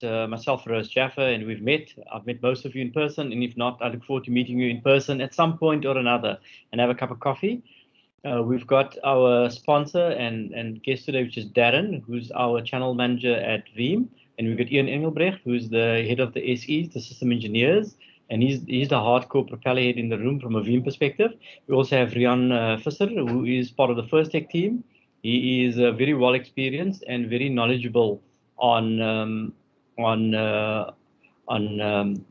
myself, First Jaffa, and we've met. I've met most of you in person, and if not, I look forward to meeting you in person at some point or another and have a cup of coffee. We've got our sponsor and guest today, which is Darren, who's our channel manager at Veeam, and we've got Ian Engelbrecht, who's the head of the SEs, the system engineers, and he's the hardcore propeller head in the room from a Veeam perspective. We also have Rian Visser, who is part of the First Tech team. He is very well experienced and very knowledgeable on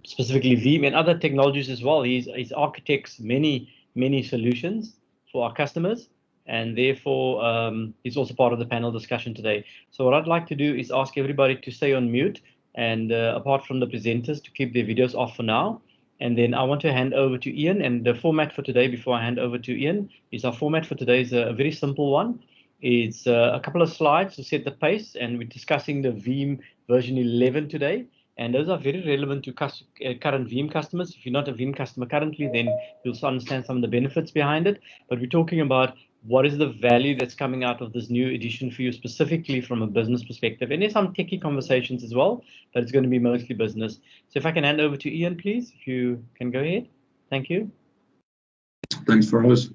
specifically Veeam and other technologies as well. He's architects many solutions for our customers, and therefore he's also part of the panel discussion today. So what I'd like to do is ask everybody to stay on mute, and apart from the presenters, to keep their videos off for now. And then I want to hand over to Ian, and the format for today, before I hand over to Ian, is our format for today is a very simple one. It's a couple of slides to set the pace, and we're discussing the Veeam version 11 today. And those are very relevant to current Veeam customers. If you're not a Veeam customer currently, then you'll understand some of the benefits behind it. But we're talking about what is the value that's coming out of this new edition for you, specifically from a business perspective. And there's some techie conversations as well, but it's going to be mostly business. So if I can hand over to Ian, please, if you can go ahead. Thank you. Thanks, Faraz.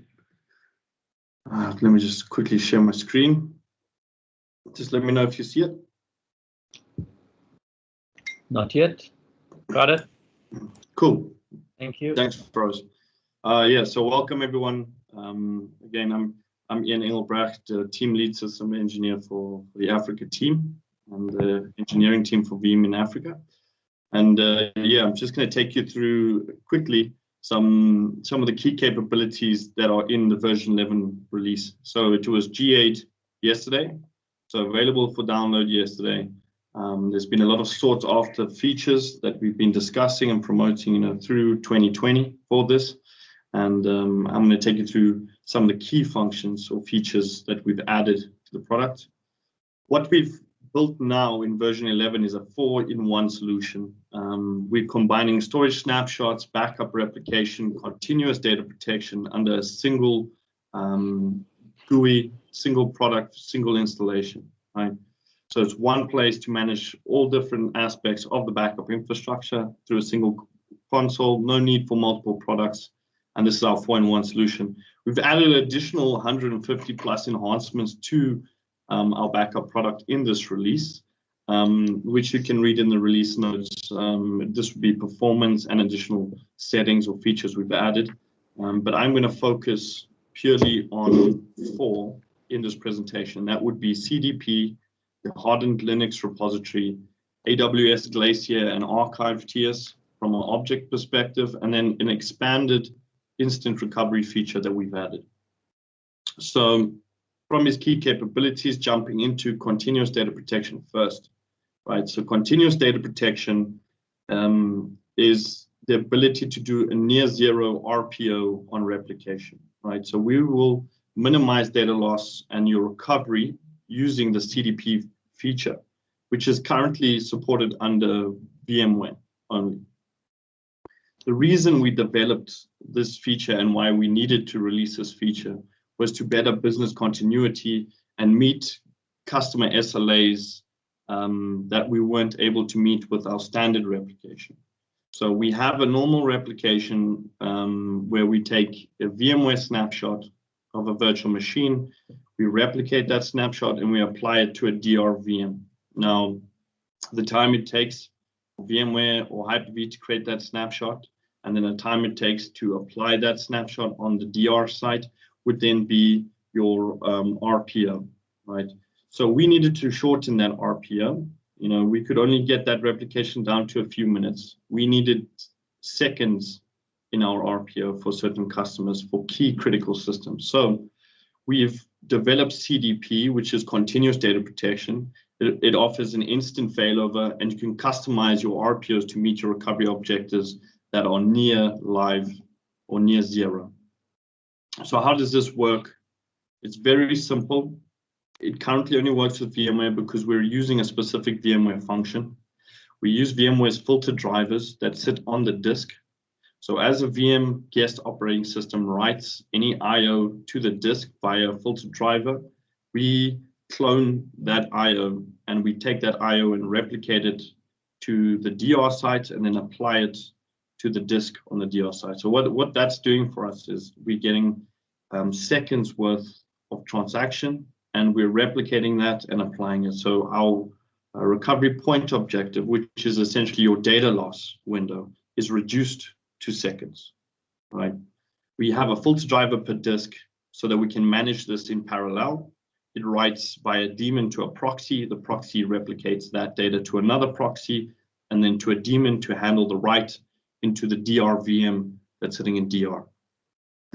Let me just quickly share my screen. Just let me know if you see it. Not yet. Got it. Cool. Thank you. Thanks, Faraz. Yeah, so welcome everyone. Again, I'm Ian Engelbrecht, team lead system engineer for the Africa team and the engineering team for Veeam in Africa. And yeah, I'm just going to take you through quickly some of the key capabilities that are in the version 11 release. So it was G8 yesterday, so available for download yesterday. There's been a lot of sought after features that we've been discussing and promoting, through 2020 for this. And I'm going to take you through some of the key functions or features that we've added to the product. What we've built now in version 11 is a 4-in-1 solution. We're combining storage snapshots, backup replication, continuous data protection under a single GUI, single product, single installation, right? So it's one place to manage all different aspects of the backup infrastructure through a single console, no need for multiple products. And this is our 4-in-1 solution. We've added an additional 150 plus enhancements to our backup product in this release, which you can read in the release notes. This would be performance and additional settings or features we've added. But I'm going to focus purely on 4 in this presentation. That would be CDP, the Hardened Linux repository, AWS Glacier and Archive tiers from an object perspective, and then an expanded instant recovery feature that we've added. So from its key capabilities, jumping into continuous data protection first, right? So continuous data protection is the ability to do a near zero RPO on replication, right? So we will minimize data loss and your recovery using the CDP feature, which is currently supported under VMware only. The reason we developed this feature and why we needed to release this feature was to better business continuity and meet customer SLAs that we weren't able to meet with our standard replication. So we have a normal replication where we take a VMware snapshot of a virtual machine, we replicate that snapshot and we apply it to a DR VM. Now, the time it takes for VMware or Hyper-V to create that snapshot, and then the time it takes to apply that snapshot on the DR site would then be your RPO, right? So we needed to shorten that RPO. We could only get that replication down to a few minutes. We needed seconds in our RPO for certain customers for key critical systems. So we've developed CDP, which is continuous data protection. It offers an instant failover, and you can customize your RPOs to meet your recovery objectives that are near live or near zero. So how does this work? It's very simple. It currently only works with VMware because we're using a specific VMware function. We use VMware's filter drivers that sit on the disk. So as a VM guest operating system writes any IO to the disk via a filter driver, we clone that IO and we take that IO and replicate it to the DR site and then apply it to the disk on the DR site. So what that's doing for us is we're getting seconds worth of transaction, and we're replicating that and applying it. So our recovery point objective, which is essentially your data loss window, is reduced to seconds, right? We have a filter driver per disk so that we can manage this in parallel. It writes via daemon to a proxy. The proxy replicates that data to another proxy, and then to a daemon to handle the write into the DR VM that's sitting in DR.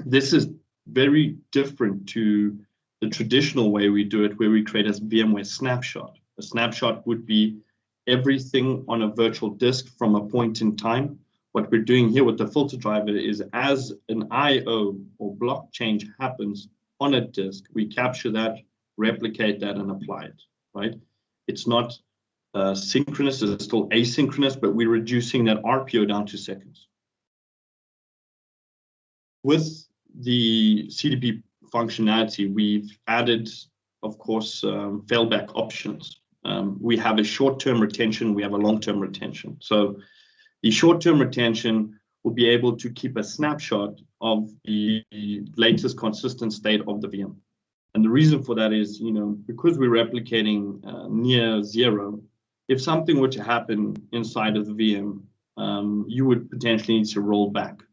This is very different to the traditional way we do it, where we create a VMware snapshot. A snapshot would be everything on a virtual disk from a point in time. What we're doing here with the filter driver is, as an IO or block change happens on a disk, we capture that, replicate that, and apply it, right? It's not synchronous, it's still asynchronous, but we're reducing that RPO down to seconds. With the CDP functionality, we've added, of course, failback options. We have a short-term retention, we have a long-term retention. So the short-term retention will be able to keep a snapshot of the latest consistent state of the VM. And the reason for that is, because we're replicating near zero, if something were to happen inside of the VM, you would potentially need to roll back.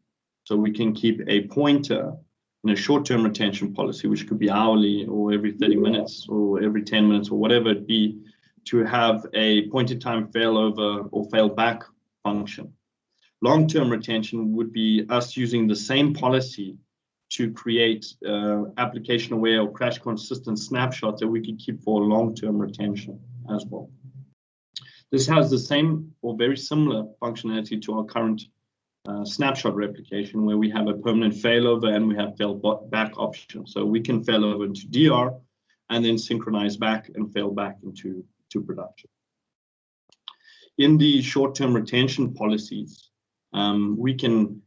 So we can keep a pointer in a short-term retention policy, which could be hourly or every 30 minutes or every 10 minutes or whatever it be, to have a point-in-time failover or failback function. Long-term retention would be us using the same policy to create application-aware or crash-consistent snapshots that we could keep for long-term retention as well. This has the same or very similar functionality to our current snapshot replication, where we have a permanent failover and we have failback options. So we can fail over into DR and then synchronize back and fail back into production. In the short-term retention policies, we can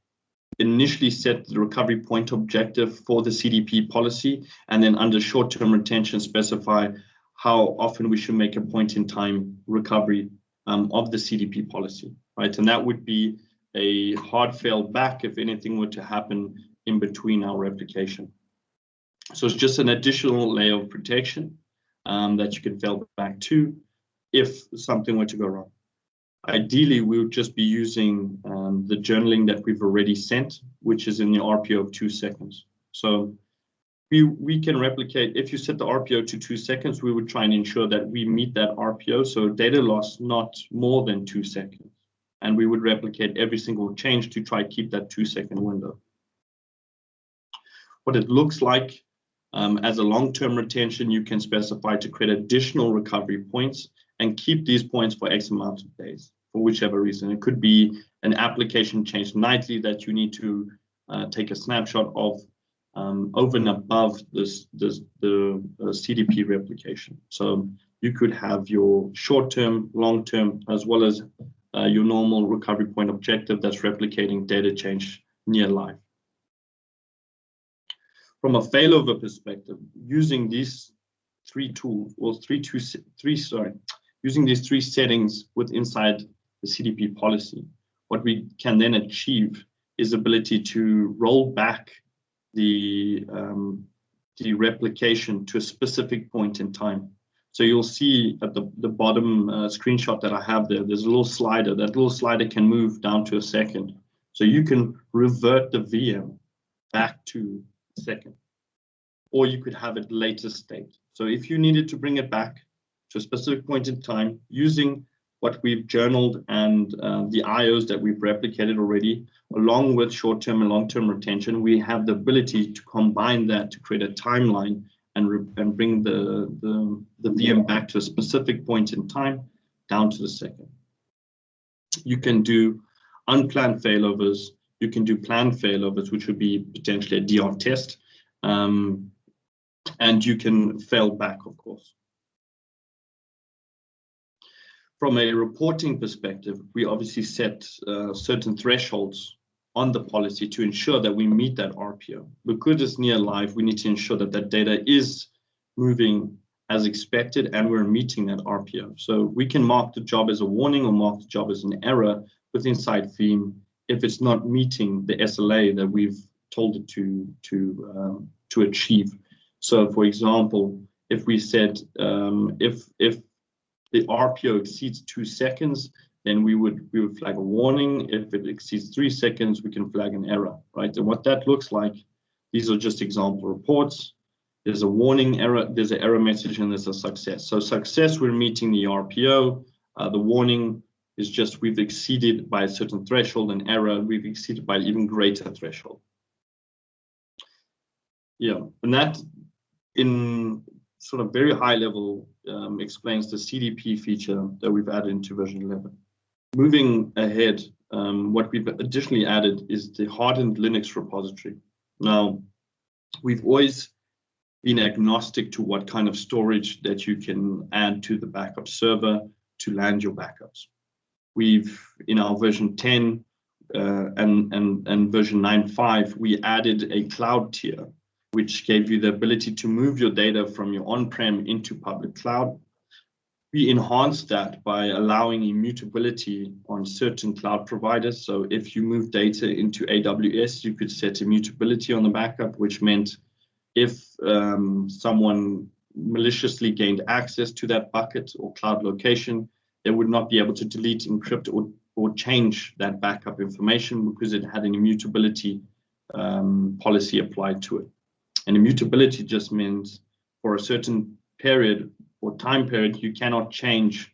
initially set the recovery point objective for the CDP policy, and then under short-term retention specify how often we should make a point-in-time recovery of the CDP policy, right? And that would be a hard fail back if anything were to happen in between our replication. So it's just an additional layer of protection that you can fail back to if something were to go wrong. Ideally, we would just be using the journaling that we've already sent, which is in the RPO of 2 seconds. So we can replicate, if you set the RPO to 2 seconds, we would try and ensure that we meet that RPO, so data loss not more than 2 seconds. And we would replicate every single change to try to keep that 2-second window. What it looks like as a long-term retention, you can specify to create additional recovery points and keep these points for X amount of days, for whichever reason. It could be an application change nightly that you need to take a snapshot of over and above the CDP replication. So you could have your short-term, long-term, as well as your normal recovery point objective that's replicating data change near live. From a failover perspective, using these using these 3 settings inside the CDP policy, what we can then achieve is ability to roll back the replication to a specific point in time. So you'll see at the bottom screenshot that I have there, there's a little slider. That little slider can move down to a second. So you can revert the VM back to a second, or you could have it later state. So if you needed to bring it back to a specific point in time, using what we've journaled and the IOs that we've replicated already, along with short-term and long-term retention, we have the ability to combine that to create a timeline and bring the VM back to a specific point in time, down to the second. You can do unplanned failovers. You can do planned failovers, which would be potentially a DR test. And you can fail back, of course. From a reporting perspective, we obviously set certain thresholds on the policy to ensure that we meet that RPO. Because it's near live, we need to ensure that that data is moving as expected, and we're meeting that RPO. So we can mark the job as a warning or mark the job as an error within Veeam if it's not meeting the SLA that we've told it to achieve. So, for example, if we said if the RPO exceeds 2 seconds, then we would flag a warning. If it exceeds 3 seconds, we can flag an error, right? And what that looks like, these are just example reports. There's a warning error, there's an error message, and there's a success. So success, we're meeting the RPO. The warning is just we've exceeded by a certain threshold, and error, we've exceeded by an even greater threshold. Yeah, and that in sort of very high level explains the CDP feature that we've added into version 11. Moving ahead, what we've additionally added is the Hardened Linux repository. Now, we've always been agnostic to what kind of storage that you can add to the backup server to land your backups. We've, in our version 10 and version 9.5, we added a cloud tier, which gave you the ability to move your data from your on-prem into public cloud. We enhanced that by allowing immutability on certain cloud providers. So if you move data into AWS, you could set immutability on the backup, which meant if someone maliciously gained access to that bucket or cloud location, they would not be able to delete, encrypt, or change that backup information because it had an immutability policy applied to it. And immutability just means for a certain period or time period, you cannot change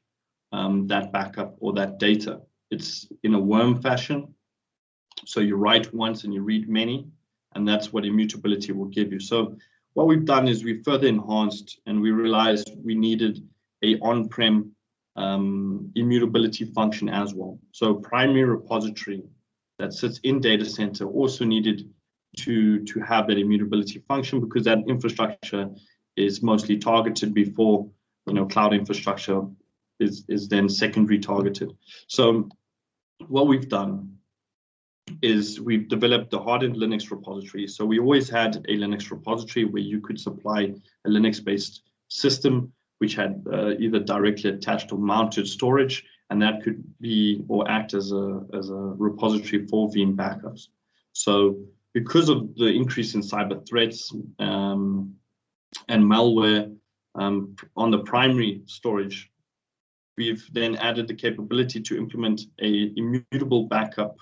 that backup or that data. It's in a worm fashion. So you write once and you read many, and that's what immutability will give you. So what we've done is we further enhanced, and we realized we needed a on-prem immutability function as well. So primary repository that sits in data center also needed to have that immutability function, because that infrastructure is mostly targeted before, cloud infrastructure is then secondary targeted. So what we've done is we've developed the Hardened Linux repository. So we always had a Linux repository where you could supply a Linux-based system which had either directly attached or mounted storage, and that could be or act as a repository for Veeam backups. So because of the increase in cyber threats and malware on the primary storage, we've then added the capability to implement a immutable backup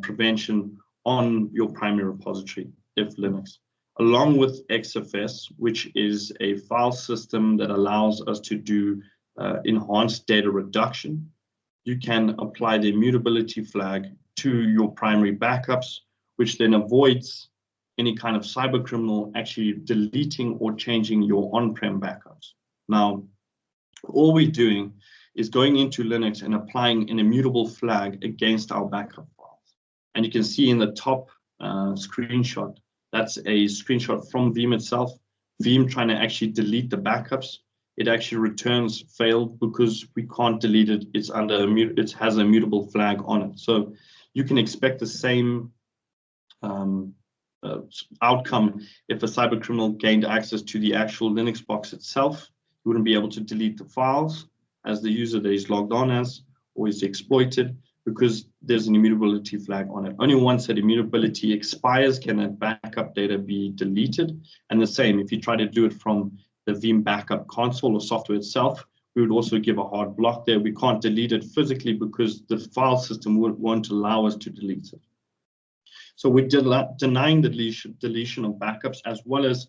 prevention on your primary repository, if Linux, along with XFS, which is a file system that allows us to do enhanced data reduction. You can apply the immutability flag to your primary backups, which then avoids any kind of cyber criminal actually deleting or changing your on-prem backups. Now, all we're doing is going into Linux and applying an immutable flag against our backup files. And you can see in the top screenshot, that's a screenshot from Veeam itself. Veeam trying to actually delete the backups. It actually returns failed because we can't delete it. It's under it has a mutable flag on it. So you can expect the same outcome if a cyber criminal gained access to the actual Linux box itself. You wouldn't be able to delete the files as the user that is logged on as, or is exploited, because there's an immutability flag on it. Only once that immutability expires can that backup data be deleted. And the same, if you try to do it from the Veeam backup console or software itself, we would also give a hard block there. We can't delete it physically because the file system won't allow us to delete it. So we're denying the deletion of backups, as well as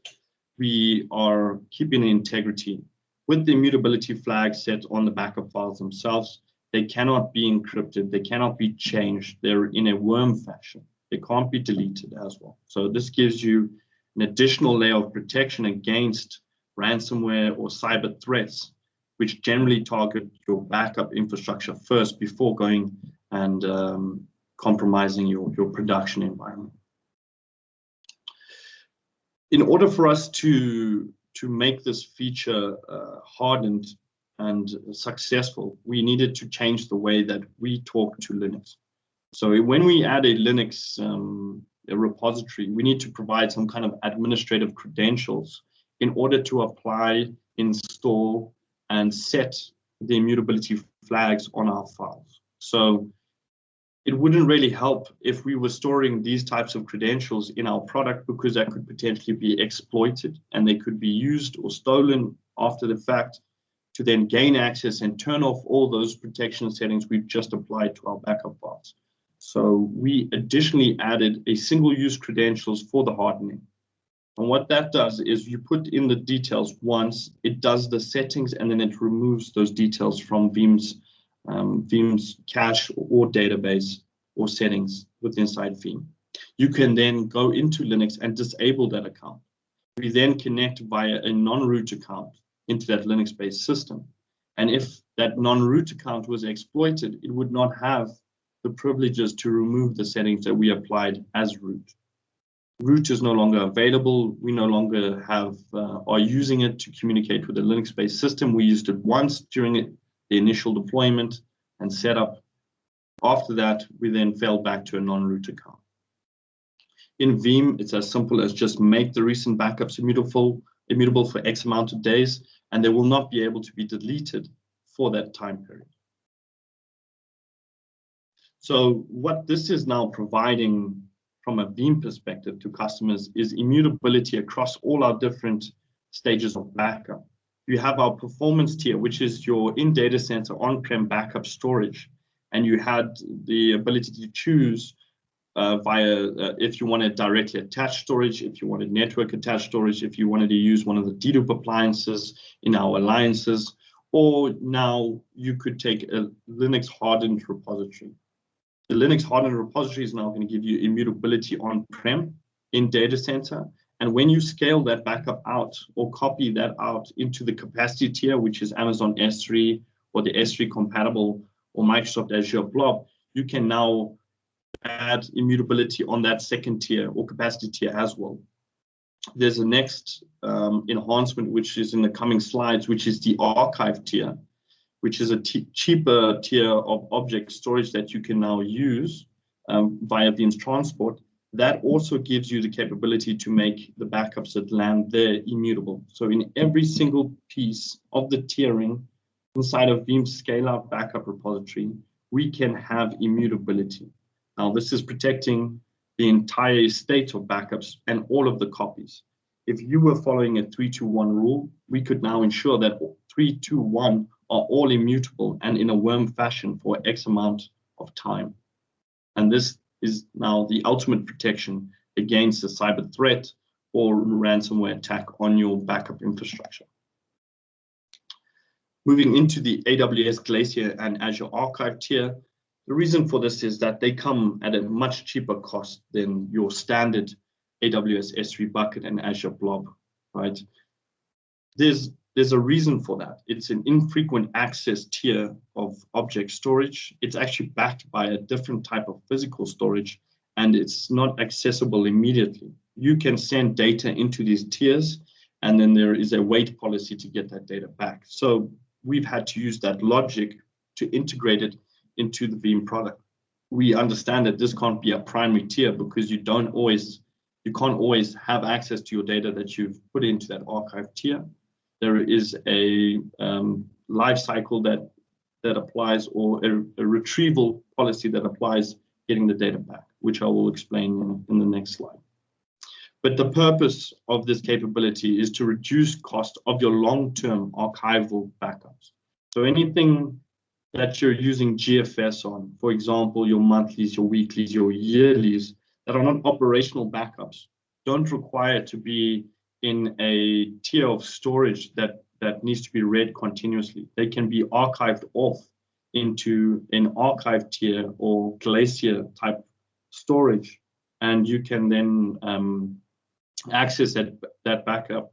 we are keeping the integrity. With the immutability flag set on the backup files themselves, they cannot be encrypted, they cannot be changed, they're in a worm fashion. They can't be deleted as well. So this gives you an additional layer of protection against ransomware or cyber threats, which generally target your backup infrastructure first before going and compromising your production environment. In order for us to make this feature hardened and successful, we needed to change the way that we talk to Linux. So when we add a Linux a repository, we need to provide some kind of administrative credentials in order to apply install, and set the immutability flags on our files. So it wouldn't really help if we were storing these types of credentials in our product, because that could potentially be exploited and they could be used or stolen after the fact to then gain access and turn off all those protection settings we've just applied to our backup files. So we additionally added a single-use credentials for the hardening. And what that does is you put in the details once, it does the settings, and then it removes those details from Veeam's cache or database or settings within inside Veeam. You can then go into Linux and disable that account. We then connect via a non-root account into that Linux-based system. And if that non-root account was exploited, it would not have the privileges to remove the settings that we applied as root. Root is no longer available. We no longer are using it to communicate with a Linux-based system. We used it once during the initial deployment and setup. After that, we then fell back to a non-root account. In Veeam, it's as simple as just make the recent backups immutable for X amount of days, and they will not be able to be deleted for that time period. So what this is now providing from a Veeam perspective to customers is immutability across all our different stages of backup. You have our performance tier, which is your in-data center on-prem backup storage, and you had the ability to choose if you wanted directly attached storage, if you wanted network attached storage, if you wanted to use one of the dedupe appliances in our alliances, or now you could take a Linux hardened repository. The Linux hardened repository is now going to give you immutability on-prem in data center. And when you scale that backup out or copy that out into the capacity tier, which is Amazon S3 or the S3 compatible or Microsoft Azure Blob, you can now add immutability on that second tier or capacity tier as well. There's a next enhancement, which is in the coming slides, which is the archive tier, which is a cheaper tier of object storage that you can now use via Veeam's transport. That also gives you the capability to make the backups that land there immutable. So in every single piece of the tiering inside of Veeam's scale-out backup repository, we can have immutability. Now, this is protecting the entire estate of backups and all of the copies. If you were following a 3-2-1 rule, we could now ensure that 3-2-1 are all immutable and in a worm fashion for X amount of time. And this is now the ultimate protection against a cyber threat or ransomware attack on your backup infrastructure. Moving into the AWS Glacier and Azure Archive tier, the reason for this is that they come at a much cheaper cost than your standard AWS S3 bucket and Azure Blob, right? There's a reason for that. It's an infrequent access tier of object storage. It's actually backed by a different type of physical storage, and it's not accessible immediately. You can send data into these tiers, and then there is a wait policy to get that data back. So we've had to use that logic to integrate it into the Veeam product. We understand that this can't be a primary tier because you can't always have access to your data that you've put into that archive tier. There is a life cycle that applies, or a retrieval policy that applies getting the data back, which I will explain in the next slide. But the purpose of this capability is to reduce cost of your long-term archival backups. So anything that you're using GFS on, for example, your monthlies, your weeklies, your yearlies, that are not operational backups, don't require to be in a tier of storage that needs to be read continuously. They can be archived off into an archive tier or Glacier type storage, and you can then access that backup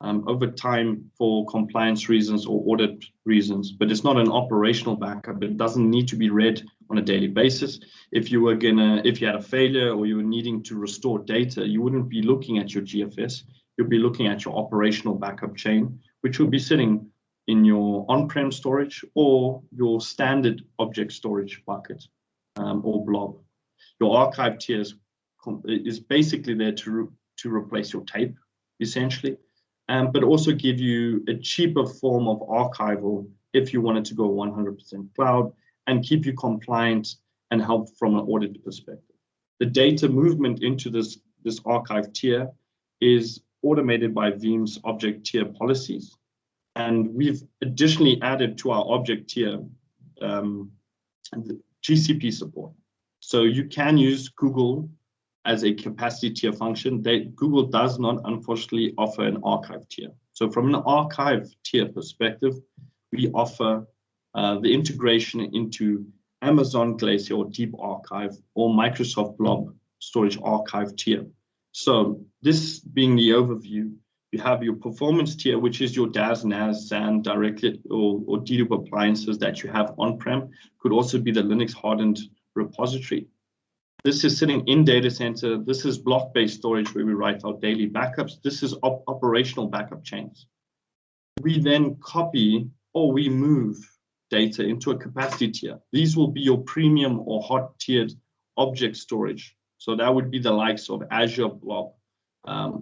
over time for compliance reasons or audit reasons. But it's not an operational backup. It doesn't need to be read on a daily basis. If you had a failure or you were needing to restore data, you wouldn't be looking at your GFS. You'll be looking at your operational backup chain, which will be sitting in your on-prem storage or your standard object storage bucket or blob. Your archive tier is basically there to replace your tape, essentially. but also give you a cheaper form of archival if you wanted to go 100% cloud and keep you compliant and help from an audit perspective. The data movement into this archive tier is automated by Veeam's object tier policies. And we've additionally added to our object tier GCP support. So you can use Google as a capacity tier function. Google does not, unfortunately, offer an archive tier. So from an archive tier perspective, we offer the integration into Amazon Glacier or Deep Archive or Microsoft Blob Storage Archive tier. So this being the overview, you have your performance tier, which is your DAS, NAS, SAN, directly or dedupe appliances that you have on-prem. Could also be the Linux hardened repository. This is sitting in data center. This is block-based storage where we write our daily backups. This is operational backup chains. We then copy or we move data into a capacity tier. These will be your premium or hot tiered object storage. So that would be the likes of Azure Blob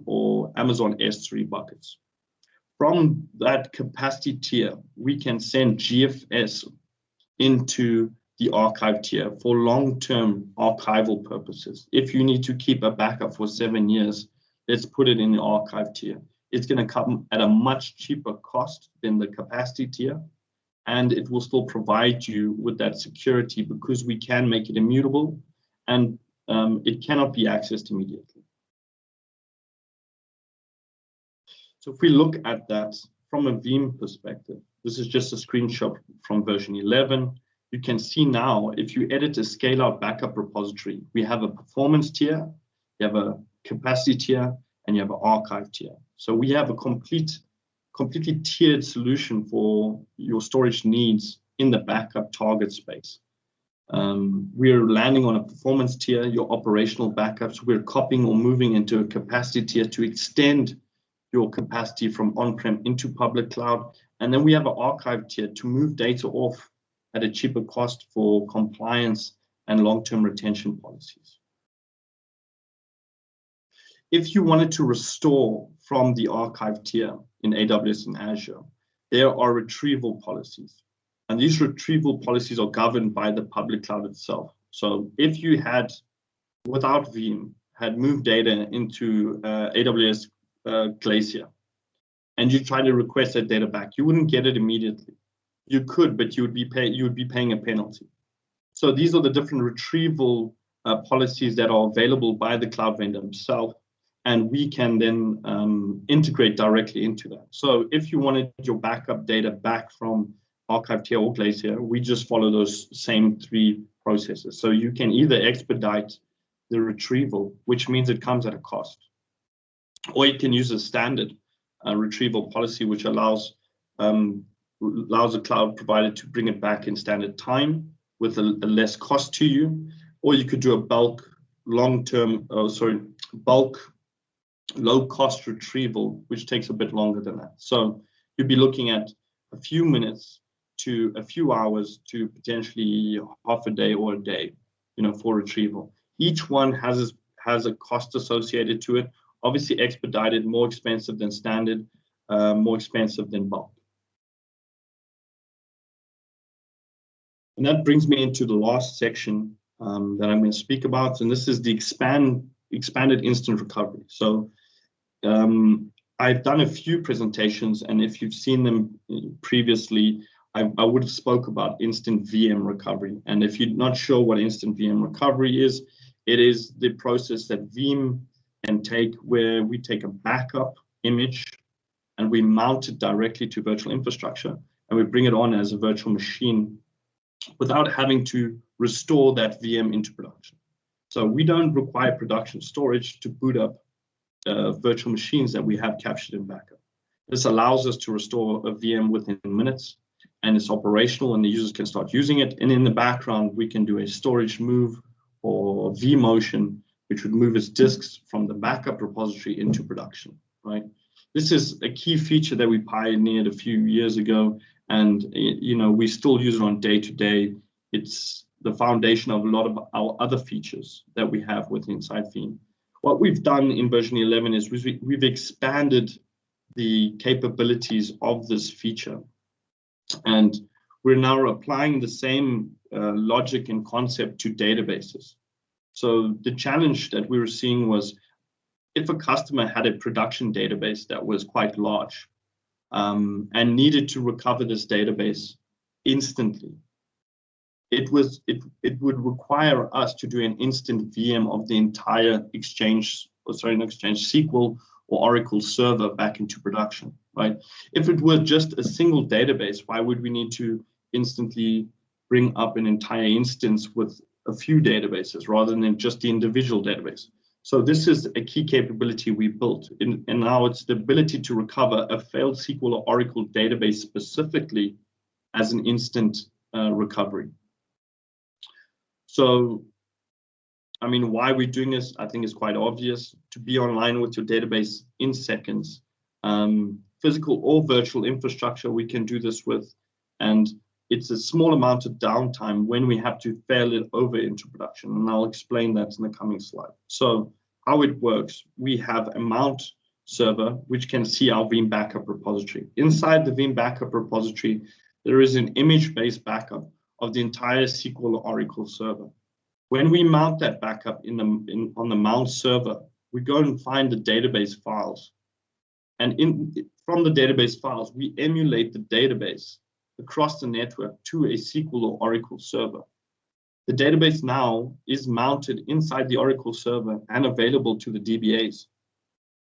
or Amazon S3 buckets. From that capacity tier, we can send GFS into the archive tier for long-term archival purposes. If you need to keep a backup for 7 years, let's put it in the archive tier. It's going to come at a much cheaper cost than the capacity tier, and it will still provide you with that security because we can make it immutable and it cannot be accessed immediately. So if we look at that from a Veeam perspective, this is just a screenshot from version 11. You can see now, if you edit a scale-out backup repository, we have a performance tier, you have a capacity tier, and you have an archive tier. So we have a completely tiered solution for your storage needs in the backup target space. We're landing on a performance tier, your operational backups. We're copying or moving into a capacity tier to extend your capacity from on-prem into public cloud. And then we have an archive tier to move data off at a cheaper cost for compliance and long-term retention policies. If you wanted to restore from the archive tier in AWS and Azure, there are retrieval policies. And these retrieval policies are governed by the public cloud itself. So if you had, without Veeam, had moved data into AWS Glacier, and you try to request that data back, you wouldn't get it immediately. You could, but you would be paying a penalty. So these are the different retrieval policies that are available by the cloud vendor himself, and we can then integrate directly into that. So if you wanted your backup data back from archive tier or Glacier, we just follow those same 3 processes. So you can either expedite the retrieval, which means it comes at a cost, or you can use a standard retrieval policy, which allows the cloud provider to bring it back in standard time with a less cost to you, or you could do a bulk low cost retrieval, which takes a bit longer than that. So you'd be looking at a few minutes to a few hours to potentially half a day or a day, for retrieval. Each one has a cost associated to it. Obviously expedited, more expensive than standard, more expensive than bulk. And that brings me into the last section that I'm going to speak about, and this is the expanded instant recovery. So I've done a few presentations, and if you've seen them previously, I would have spoke about instant VM recovery. And if you're not sure what instant VM recovery is, it is the process that Veeam can take where we take a backup image and we mount it directly to virtual infrastructure, and we bring it on as a virtual machine without having to restore that VM into production. So we don't require production storage to boot up virtual machines that we have captured in backup. This allows us to restore a VM within minutes, and it's operational and the users can start using it. And in the background, we can do a storage move or vMotion, which would move its disks from the backup repository into production, right? This is a key feature that we pioneered a few years ago, and we still use it on day-to-day. It's the foundation of a lot of our other features that we have within inside Veeam. What we've done in version 11 is we've expanded the capabilities of this feature. And we're now applying the same logic and concept to databases. So the challenge that we were seeing was if a customer had a production database that was quite large and needed to recover this database instantly, it would require us to do an instant VM of the entire SQL or Oracle server back into production, right? If it were just a single database, why would we need to instantly bring up an entire instance with a few databases rather than just the individual database? So this is a key capability we built, and now it's the ability to recover a failed SQL or Oracle database specifically as an instant recovery. So, I mean, why we're doing this, I think is quite obvious. To be online with your database in seconds, physical or virtual infrastructure we can do this with, and it's a small amount of downtime when we have to fail it over into production, and I'll explain that in the coming slide. So how it works, we have a mount server which can see our Veeam Backup repository. Inside the Veeam Backup repository, there is an image-based backup of the entire SQL or Oracle server. When we mount that backup on the mount server, we go and find the database files. And from the database files, we emulate the database across the network to a SQL or Oracle server. The database now is mounted inside the Oracle server and available to the DBAs.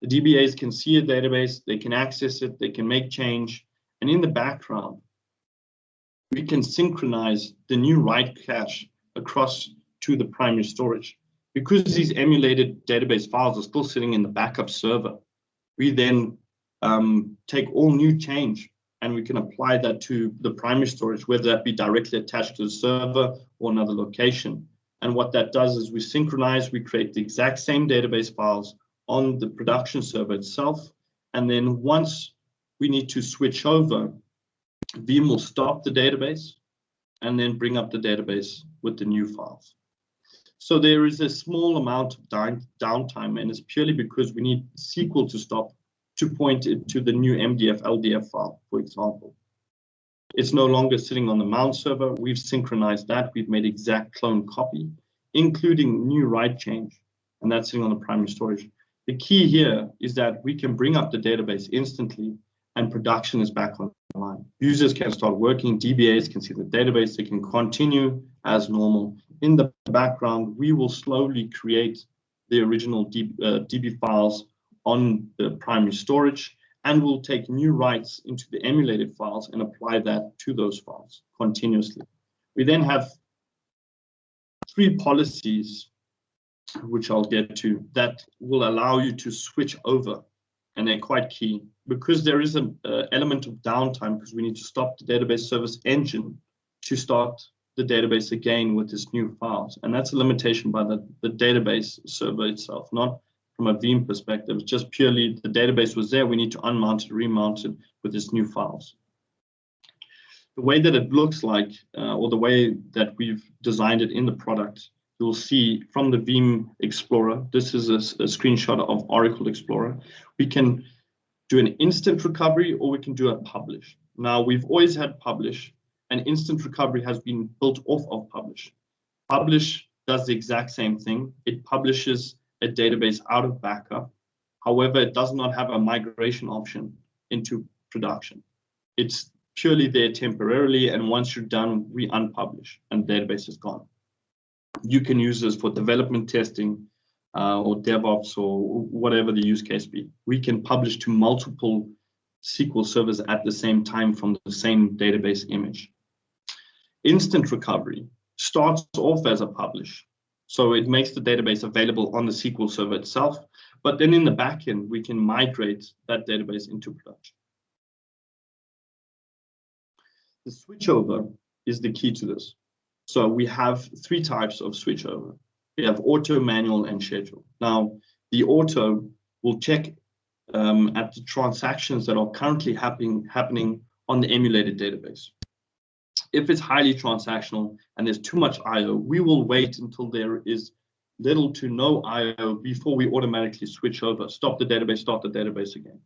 The DBAs can see a database, they can access it, they can make change, and in the background, we can synchronize the new write cache across to the primary storage. Because these emulated database files are still sitting in the backup server, we then take all new change and we can apply that to the primary storage, whether that be directly attached to the server or another location. And what that does is we synchronize, we create the exact same database files on the production server itself. And then once we need to switch over, Veeam will stop the database and then bring up the database with the new files. So there is a small amount of downtime, and it's purely because we need SQL to stop to point it to the new MDF LDF file, for example. It's no longer sitting on the mount server. We've synchronized that. We've made exact clone copy, including new write change, and that's sitting on the primary storage. The key here is that we can bring up the database instantly and production is back online. Users can start working, DBAs can see the database, they can continue as normal. In the background, we will slowly create the original DB files on the primary storage, and we'll take new writes into the emulated files and apply that to those files continuously. We then have 3 policies, which I'll get to, that will allow you to switch over, and they're quite key because there is an element of downtime because we need to stop the database service engine to start the database again with its new files. And that's a limitation by the database server itself, not from a Veeam perspective. It's just purely the database was there. We need to unmount it, remount it with its new files. The way that it looks like, or the way that we've designed it in the product, you'll see from the Veeam Explorer, this is a screenshot of Oracle Explorer. We can do an instant recovery or we can do a publish. Now, we've always had publish, and instant recovery has been built off of publish. Publish does the exact same thing. It publishes a database out of backup. However, it does not have a migration option into production. It's purely there temporarily, and once you're done, we unpublish and the database is gone. You can use this for development testing or DevOps or whatever the use case be. We can publish to multiple SQL servers at the same time from the same database image. Instant recovery starts off as a publish. So it makes the database available on the SQL server itself, but then in the backend, we can migrate that database into production. The switchover is the key to this. So we have 3 types of switchover. We have auto, manual, and schedule. Now, the auto will check at the transactions that are currently happening on the emulated database. If it's highly transactional and there's too much I/O, we will wait until there is little to no I/O before we automatically switch over, stop the database, start the database again.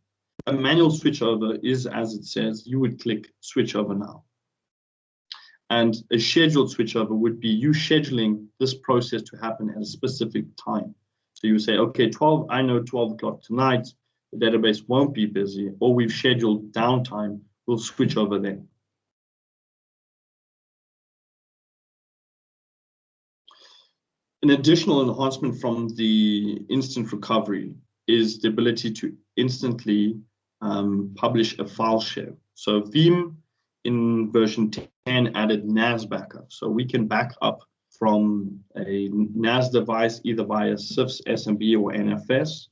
a manual switchover is, as it says, you would click switch over now. And a scheduled switchover would be you scheduling this process to happen at a specific time. So you say, okay, I know 12 o'clock tonight, the database won't be busy, or we've scheduled downtime, we'll switch over then. An additional enhancement from the instant recovery is the ability to instantly publish a file share. So Veeam in version 10 added NAS backup. So we can back up from a NAS device either via CIFS, SMB, or NFS,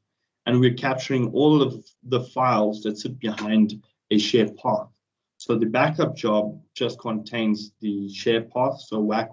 and we're capturing all of the files that sit behind a shared path. So the backup job just contains the shared path, so whack,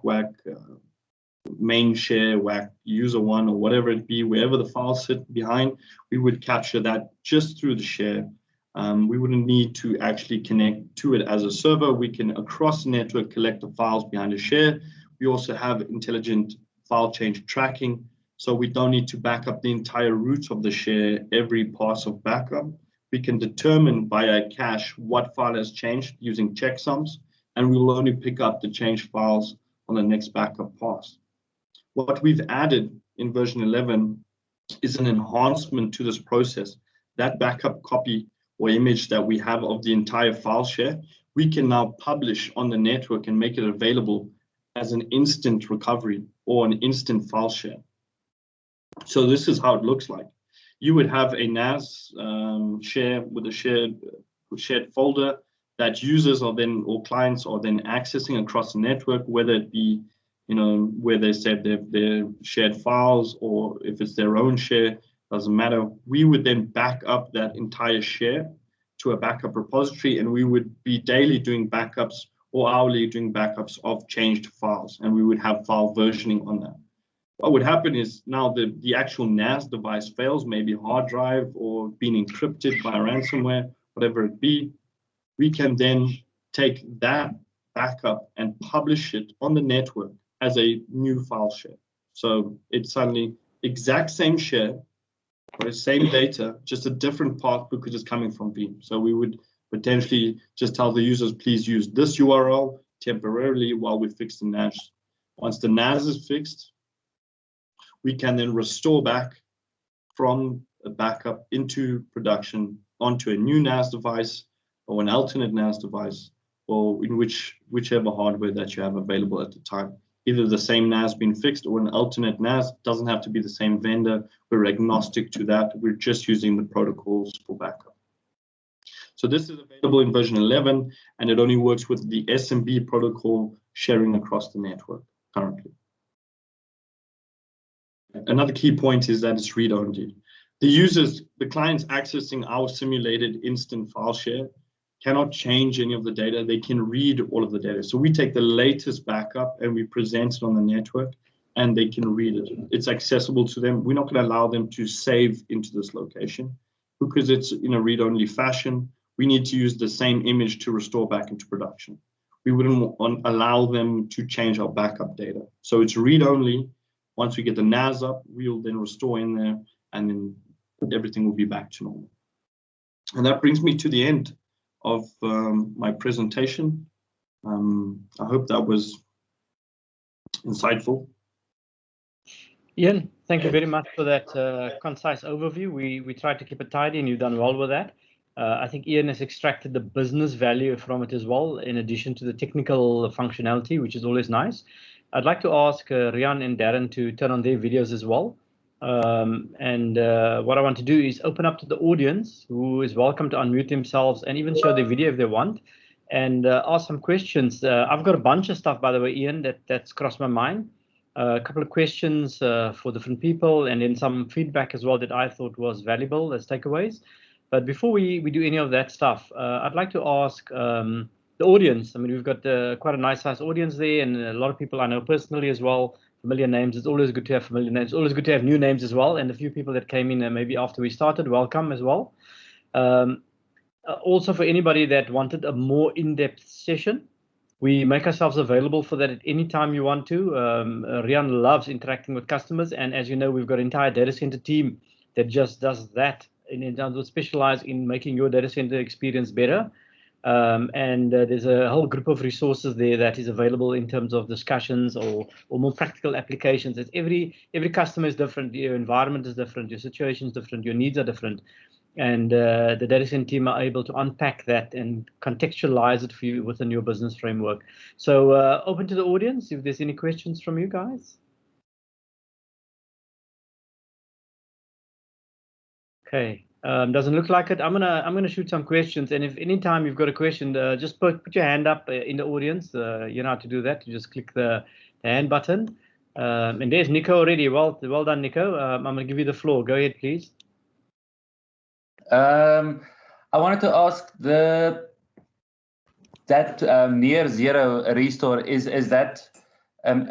main share, whack user one, or whatever it be, wherever the files sit behind, we would capture that just through the share. We wouldn't need to actually connect to it as a server. We can, across the network, collect the files behind a share. We also have intelligent file change tracking, so we don't need to back up the entire root of the share every pass of backup. We can determine via cache what file has changed using checksums, and we will only pick up the changed files on the next backup pass. What we've added in version 11 is an enhancement to this process. That backup copy or image that we have of the entire file share, we can now publish on the network and make it available as an instant recovery or an instant file share. So this is how it looks like. You would have a NAS share with a shared folder that users or clients are then accessing across the network, whether it be where they save their shared files, or if it's their own share, doesn't matter. We would then back up that entire share to a backup repository, and we would be daily doing backups or hourly doing backups of changed files, and we would have file versioning on that. What would happen is now the actual NAS device fails, maybe hard drive or being encrypted by ransomware, whatever it be. We can then take that backup and publish it on the network as a new file share. So it's suddenly exact same share, or same data, just a different path because it's coming from Veeam. So we would potentially just tell the users, please use this URL temporarily while we fix the NAS. Once the NAS is fixed, we can then restore back from a backup into production onto a new NAS device or an alternate NAS device, or in whichever hardware that you have available at the time. Either the same NAS being fixed or an alternate NAS. Doesn't have to be the same vendor. We're agnostic to that. We're just using the protocols for backup. So this is available in version 11, and it only works with the SMB protocol sharing across the network currently. Another key point is that it's read-only. The clients accessing our simulated instant file share cannot change any of the data. They can read all of the data. So we take the latest backup and we present it on the network, and they can read it. It's accessible to them. We're not going to allow them to save into this location because it's in a read-only fashion. We need to use the same image to restore back into production. We wouldn't allow them to change our backup data. So it's read-only. Once we get the NAS up, we'll then restore in there, and then everything will be back to normal. And that brings me to the end of my presentation. I hope that was insightful. Ian, thank you very much for that concise overview. We tried to keep it tidy, and you've done well with that. I think Ian has extracted the business value from it as well, in addition to the technical functionality, which is always nice. I'd like to ask Rian and Darren to turn on their videos as well. What I want to do is open up to the audience, who is welcome to unmute themselves and even show their video if they want, and ask some questions. I've got a bunch of stuff, by the way, Ian, that's crossed my mind. A couple of questions for different people, and then some feedback as well that I thought was valuable as takeaways. But before we do any of that stuff, I'd like to ask the audience. I mean, we've got quite a nice sized audience there, and a lot of people I know personally as well. Familiar names. It's always good to have familiar names. It's always good to have new names as well. And a few people that came in maybe after we started, welcome as well. Also, for anybody that wanted a more in-depth session, we make ourselves available for that at any time you want to. Rian loves interacting with customers, and as you know, we've got an entire data center team that just does that in terms of specialize in making your data center experience better. There's a whole group of resources there that is available in terms of discussions or more practical applications. It's every customer is different, your environment is different, your situation is different, your needs are different. And the data center team are able to unpack that and contextualize it for you within your business framework. So open to the audience if there's any questions from you guys. Okay. Doesn't look like it. I'm gonna shoot some questions, and if any time you've got a question, just put your hand up in the audience. You know how to do that. You just click the hand button. And there's Nico already. Well done, Nico. I'm gonna give you the floor. Go ahead, please. I wanted to ask that near zero restore is that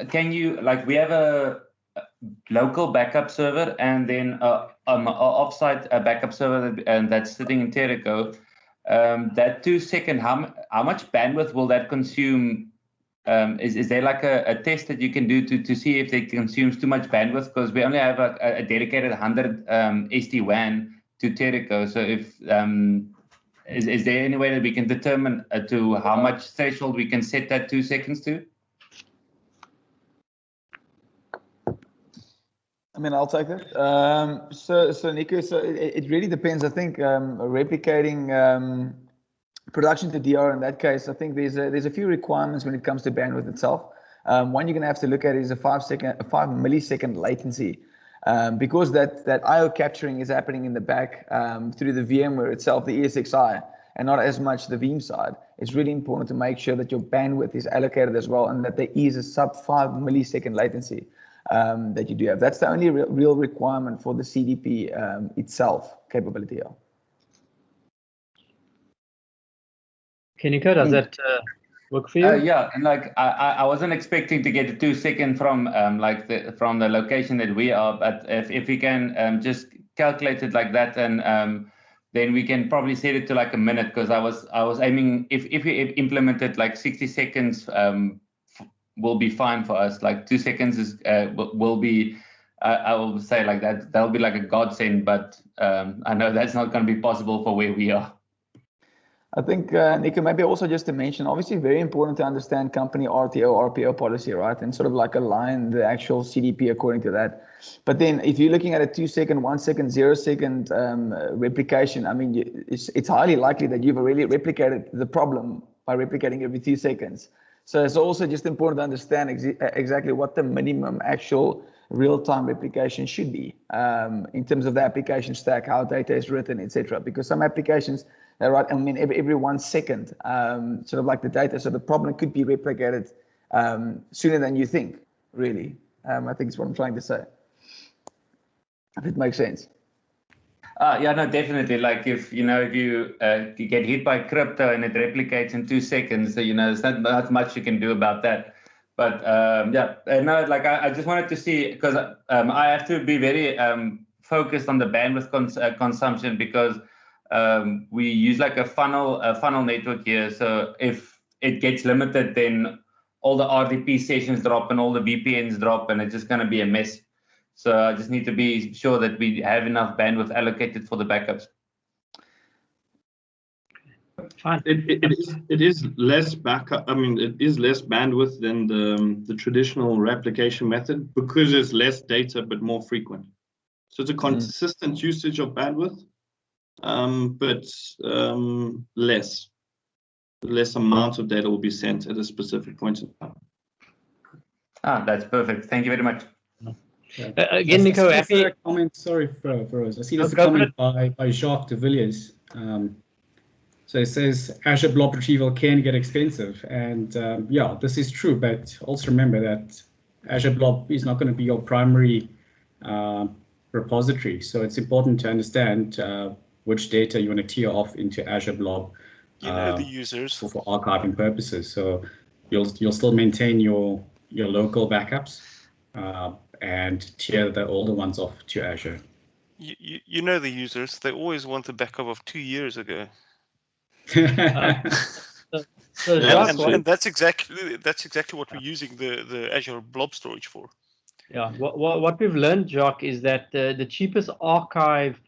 can you, like, we have a local backup server and then offsite backup server that's sitting in Terraco. That 2 second, how much bandwidth will that consume? Is there like a test that you can do to see if it consumes too much bandwidth? Because we only have a dedicated 100 SD-WAN to Terraco. So if is there any way that we can determine to how much threshold we can set that 2 seconds to? I mean, I'll take that. So Nico, so it really depends. I think replicating production to DR in that case, I think there's a few requirements when it comes to bandwidth itself. One you're going to have to look at is a 5 millisecond latency, because that I/O capturing is happening in the back through the VMware itself, the ESXi, and not as much the Veeam side. It's really important to make sure that your bandwidth is allocated as well, and that there is a sub 5 millisecond latency that you do have. That's the only real requirement for the CDP itself capability. Nico, does that work for you? Yeah, and like I wasn't expecting to get a 2 second from from the location that we are, but if we can just calculate it like that, and then we can probably set it to like a minute, because I was aiming, if we implemented like 60 seconds will be fine for us. Like 2 seconds is will be, I will say like that'll be like a godsend, but I know that's not going to be possible for where we are. I think, Nico, maybe also just to mention, obviously very important to understand company RTO, RPO policy, right? And sort of like align the actual CDP according to that. But then if you're looking at a 2 second, 1 second, 0 second replication, I mean, it's highly likely that you've already replicated the problem by replicating every 2 seconds. So it's also just important to understand exactly what the minimum actual real-time replication should be in terms of the application stack, how data is written, etc. Because some applications, they're right, I mean, every 1 second, sort of like the data, so the problem could be replicated sooner than you think, really. I think is what I'm trying to say, if it makes sense. Yeah, no, definitely. Like if you get hit by crypto and it replicates in 2 seconds, so, there's not much you can do about that. But yeah, no, like I just wanted to see, because I have to be very focused on the bandwidth consumption, because we use like a funnel network here. So if it gets limited, then all the RDP sessions drop and all the VPNs drop, and it's just going to be a mess. So I just need to be sure that we have enough bandwidth allocated for the backups. Fine. It is less backup. I mean, it is less bandwidth than the traditional replication method, because it's less data but more frequent. So it's a consistent usage of bandwidth, but less amount of data will be sent at a specific point in time. That's perfect. Thank you very much. Again, Nico, happy comment. Sorry, Feroz. I see there's a comment by Jacques de Villiers. So it says Azure blob retrieval can get expensive, and yeah, this is true. But also remember that Azure blob is not going to be your primary repository. So it's important to understand which data you want to tier off into Azure blob. The users for archiving purposes. So you'll still maintain your local backups. And tier the older ones off to Azure. You know the users, they always want a backup of 2 years ago. And that's exactly what we're using the Azure blob storage for. Yeah, what we've learned, Jacques, is that the cheapest archive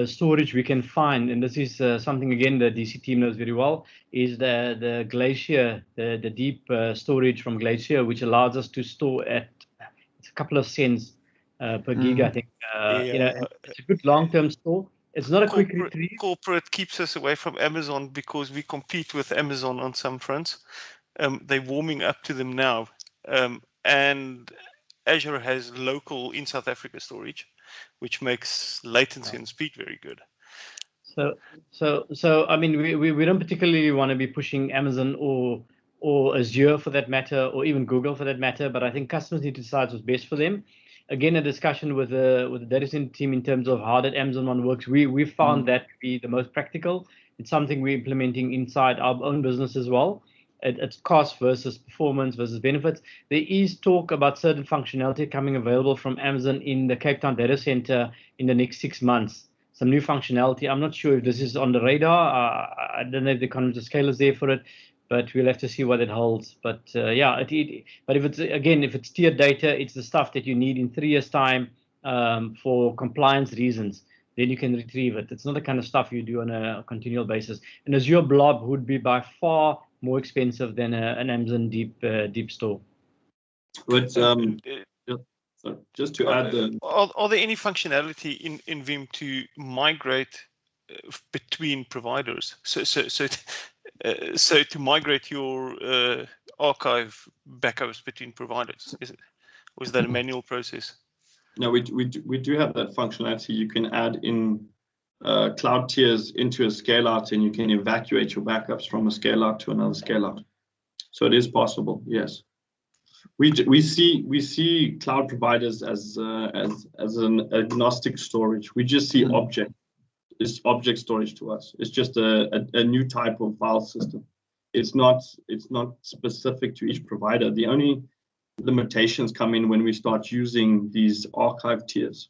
storage we can find, and this is something again the DC team knows very well, is the Glacier, the deep storage from Glacier, which allows us to store at it's a couple of cents per gig, I think. It's a good long-term store. It's not a quick retrieve. Corporate keeps us away from Amazon because we compete with Amazon on some fronts. They're warming up to them now, and Azure has local in South Africa storage, which makes latency and speed very good. So I mean, we don't particularly want to be pushing Amazon or Azure for that matter, or even Google for that matter, but I think customers need to decide what's best for them. Again, a discussion with the data center team in terms of how that Amazon one works. We found that to be the most practical. It's something we're implementing inside our own business as well. It's cost versus performance versus benefits. There is talk about certain functionality coming available from Amazon in the Cape Town data center in the next 6 months. Some new functionality. I'm not sure if this is on the radar. I don't know if the economies of scale is there for it, but we'll have to see what it holds. But yeah, but if it's tiered data, it's the stuff that you need in 3 years' time for compliance reasons. Then you can retrieve it. It's not the kind of stuff you do on a continual basis. And Azure Blob would be by far more expensive than an Amazon deep store. But just to add, are there any functionality in Veeam to migrate between providers? So to migrate your archive backups between providers, or is that a manual process? No, we do have that functionality. You can add in cloud tiers into a scale out, and you can evacuate your backups from a scale out to another scale out. So it is possible, yes. We see cloud providers as an agnostic storage. We just see it's object storage to us. It's just a new type of file system. It's not specific to each provider. The only limitations come in when we start using these archive tiers,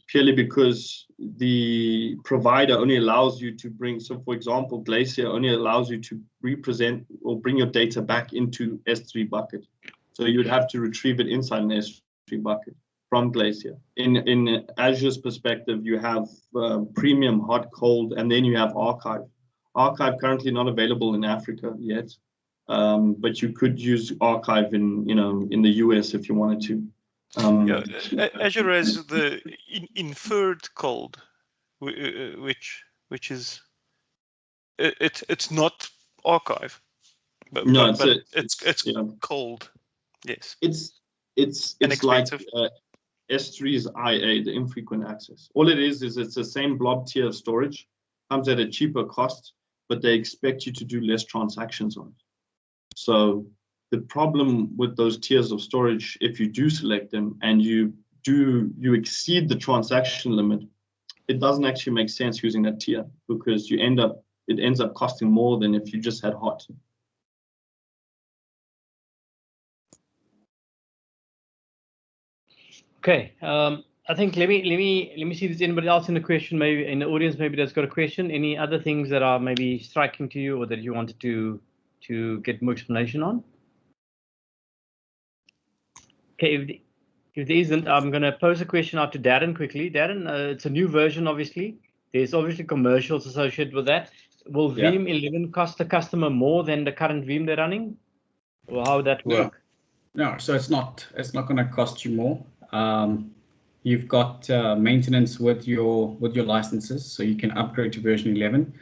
purely because the provider only allows you to bring. So, for example, Glacier only allows you to represent or bring your data back into S3 bucket. So you would have to retrieve it inside an S3 bucket from Glacier. In Azure's perspective, you have premium, hot, cold, and then you have archive. Archive currently not available in Africa yet, but you could use archive in the US if you wanted to. Azure has the inferred cold, which is it's not archive, but it's cold. Yes, it's like S3's IA, the infrequent access. All it is it's the same blob tier of storage, comes at a cheaper cost, but they expect you to do less transactions on it. So the problem with those tiers of storage, if you do select them and you exceed the transaction limit, it doesn't actually make sense using that tier, because it ends up costing more than if you just had hot. Okay, I think let me see if there's anybody else in the question, maybe in the audience, maybe that's got a question. Any other things that are maybe striking to you or that you wanted to get more explanation on? Okay, if there isn't, I'm going to pose a question out to Darren quickly. Darren, it's a new version, obviously. There's obviously commercials associated with that. Will Veeam 11 cost the customer more than the current Veeam they're running? Or how would that work? No, so it's not going to cost you more. You've got maintenance with your licenses, so you can upgrade to version 11.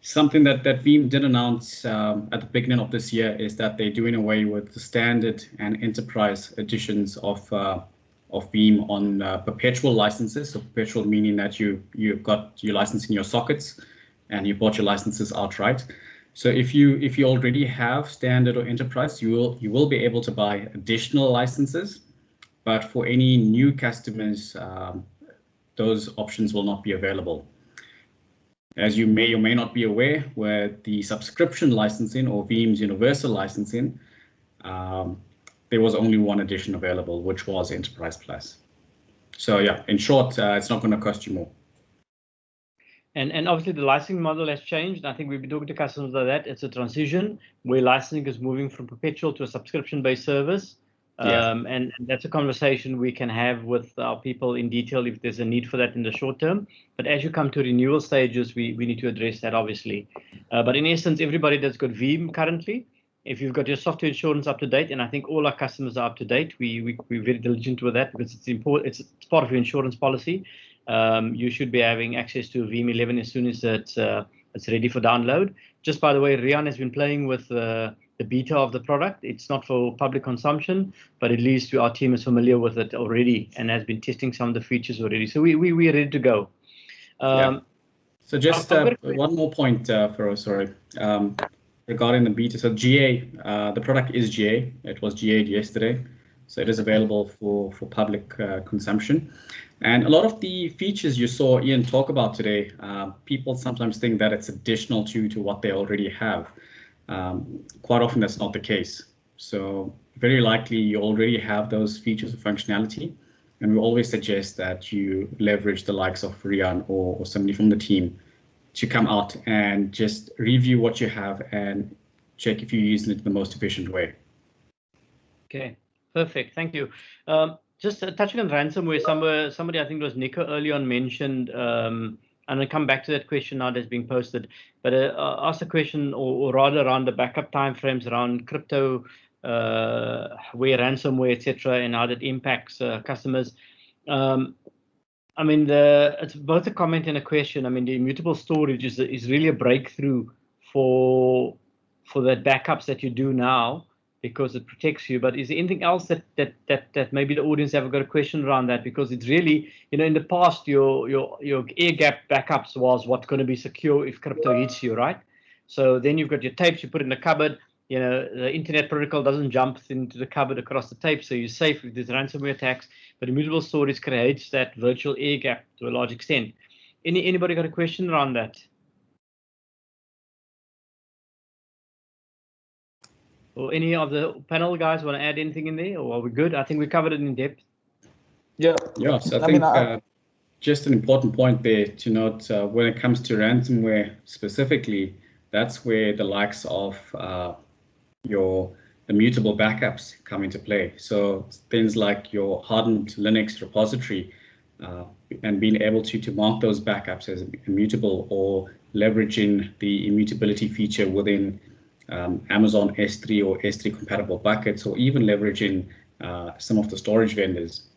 Something that Veeam did announce at the beginning of this year is that they're doing away with the standard and enterprise editions of Veeam on perpetual licenses. So perpetual meaning that you've got your license in your sockets and you bought your licenses outright. So if you already have standard or enterprise, you will be able to buy additional licenses. But for any new customers, those options will not be available. As you may or may not be aware, where the subscription licensing or Veeam's universal licensing, there was only one edition available, which was Enterprise Plus. So yeah, in short, it's not going to cost you more. And obviously the licensing model has changed. I think we've been talking to customers about that. It's a transition where licensing is moving from perpetual to a subscription-based service. And that's a conversation we can have with our people in detail if there's a need for that in the short term. But as you come to renewal stages, we need to address that, obviously. But in essence, everybody that's got Veeam currently, if you've got your software insurance up to date, and I think all our customers are up to date, we're very diligent with that because it's important. It's part of your insurance policy. You should be having access to Veeam 11 as soon as it's ready for download. Just by the way, Rian has been playing with the beta of the product. It's not for public consumption, but at least our team is familiar with it already and has been testing some of the features already. So we're ready to go. So just one more point for us, sorry, regarding the beta. So GA, the product is GA. It was GA'd yesterday. So it is available for public consumption. And a lot of the features you saw Ian talk about today, people sometimes think that it's additional to what they already have. Quite often that's not the case. So very likely you already have those features of functionality. And we always suggest that you leverage the likes of Rian or somebody from the team to come out and just review what you have and check if you're using it in the most efficient way. Okay, perfect. Thank you. Just touching on ransomware, somebody, I think it was Nico early on, mentioned, and I'll come back to that question now that's being posted, but ask a question or rather around the backup timeframes around crypto, where ransomware, etc., and how that impacts customers. I mean, it's both a comment and a question. I mean, the immutable storage is really a breakthrough for the backups that you do now, because it protects you. But is there anything else that maybe the audience have got a question around that? Because it's really, in the past, your air gap backups was what's going to be secure if crypto hits you, right? So then you've got your tapes you put in the cupboard. The internet protocol doesn't jump into the cupboard across the tape, so you're safe if there's ransomware attacks. But immutable storage creates that virtual air gap to a large extent. Anybody got a question around that? Or any of the panel guys want to add anything in there, or are we good? I think we covered it in depth. Yeah. So I think just an important point there to note, when it comes to ransomware specifically, that's where the likes of your immutable backups come into play. So things like your hardened Linux repository and being able to mark those backups as immutable, or leveraging the immutability feature within Amazon S3 or S3 compatible buckets, or even leveraging some of the storage vendors.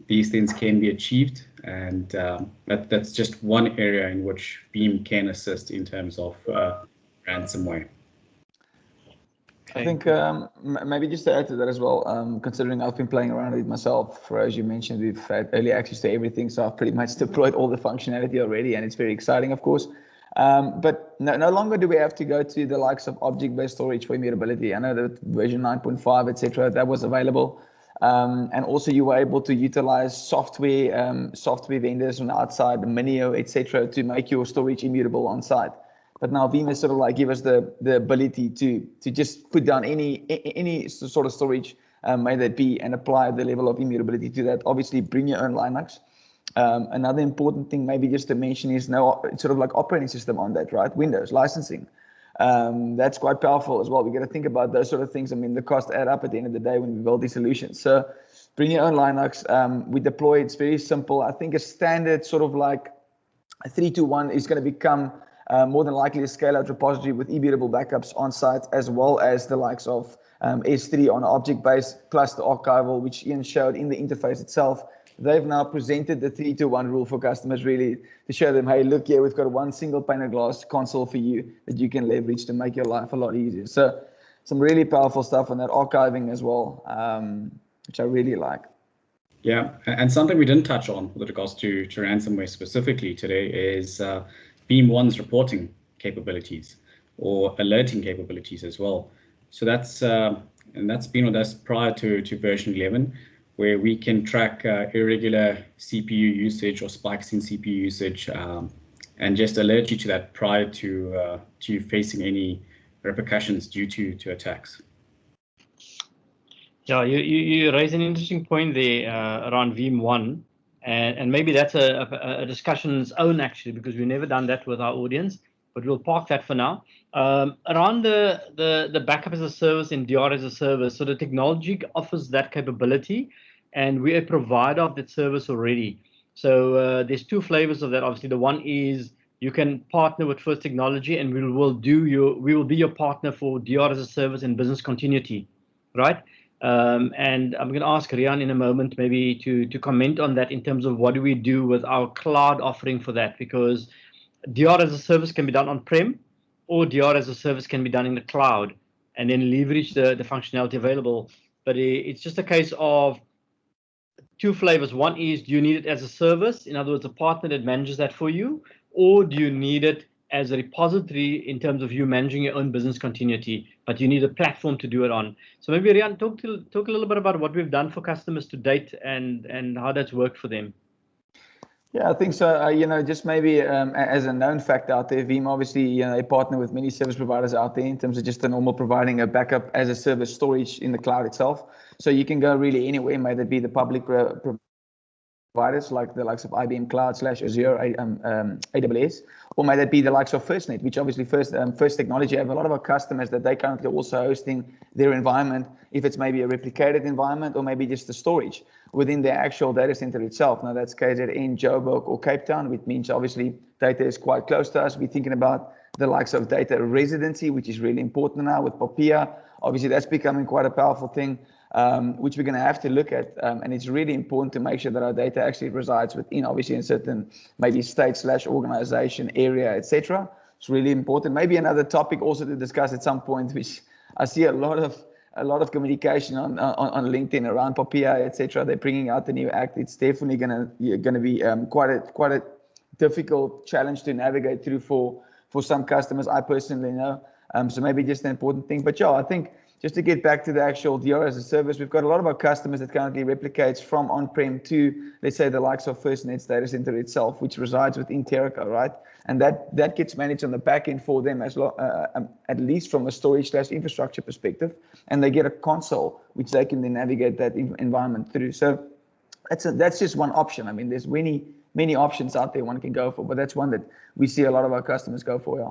These things can be achieved, and that's just one area in which Veeam can assist in terms of ransomware. I think maybe just to add to that as well, considering I've been playing around with it myself, as you mentioned, we've had early access to everything, so I've pretty much deployed all the functionality already, and it's very exciting, of course. But no longer do we have to go to the likes of object-based storage for immutability. I know that version 9.5, etc., that was available. And also you were able to utilize software vendors on the outside, the Minio, etc., to make your storage immutable on site. But now Veeam is sort of like give us the ability to just put down any sort of storage, may that be, and apply the level of immutability to that. Obviously, bring your own Linux. Another important thing maybe just to mention is now it's sort of like operating system on that, right? Windows licensing. That's quite powerful as well. We got to think about those sort of things. I mean, the costs add up at the end of the day when we build these solutions. So bring your own Linux. We deploy, it's very simple. I think a standard sort of like a 3-to-1 is going to become more than likely a scale-out repository with immutable backups on site, as well as the likes of S3 on object-based, plus the archival, which Ian showed in the interface itself. They've now presented the 3-to-1 rule for customers, really to show them, hey, look here, we've got one single pane of glass console for you that you can leverage to make your life a lot easier. So some really powerful stuff on that archiving as well, which I really like. Yeah, and something we didn't touch on with regards to ransomware specifically today is Veeam One's reporting capabilities or alerting capabilities as well. So that's been with us prior to version 11, where we can track irregular CPU usage or spikes in CPU usage, and just alert you to that prior to you facing any repercussions due to attacks. Yeah, you raise an interesting point there around Veeam One, and maybe that's a discussion on its own actually, because we've never done that with our audience. but we'll park that for now. Around the backup as a service and DR as a service, so the technology offers that capability, and we're a provider of that service already. So there's two flavors of that. Obviously, the one is you can partner with First Technology, and we will be your partner for DR as a service and business continuity, right? And I'm going to ask Rian in a moment maybe to comment on that in terms of what do we do with our cloud offering for that, because DR as a service can be done on-prem, or DR as a service can be done in the cloud, and then leverage the functionality available. But it's just a case of two flavors. One is, do you need it as a service, in other words, a partner that manages that for you, or do you need it as a repository in terms of you managing your own business continuity, but you need a platform to do it on. So maybe Rian, talk a little bit about what we've done for customers to date and how that's worked for them. Yeah, I think so. Just maybe as a known fact out there, Veeam obviously, they partner with many service providers out there in terms of just the normal providing a backup as a service storage in the cloud itself. So you can go really anywhere, may that be the public providers like the likes of IBM Cloud / Azure, AWS, or may that be the likes of FirstNet, which obviously First Technology have a lot of our customers that they currently also hosting their environment, if it's maybe a replicated environment or maybe just the storage within the actual data center itself. Now that's KZN, Joburg, or Cape Town, which means obviously data is quite close to us. We're thinking about the likes of data residency, which is really important now with Popia. Obviously that's becoming quite a powerful thing, which we're going to have to look at. And it's really important to make sure that our data actually resides within, obviously, in certain maybe state / organization area, etc. It's really important. Maybe another topic also to discuss at some point, which I see a lot of communication on LinkedIn around Popia, etc. They're bringing out the new act. It's definitely going to be quite a difficult challenge to navigate through for some customers. I personally know. So maybe just an important thing. But yeah, I think just to get back to the actual DR as a service, we've got a lot of our customers that currently replicates from on-prem to, let's say, the likes of FirstNet's data center itself, which resides within Terraco, right? And that gets managed on the back end for them at least from a storage / infrastructure perspective. And they get a console which they can then navigate that environment through. So that's just one option. I mean, there's many options out there one can go for, but that's one that we see a lot of our customers go for, yeah.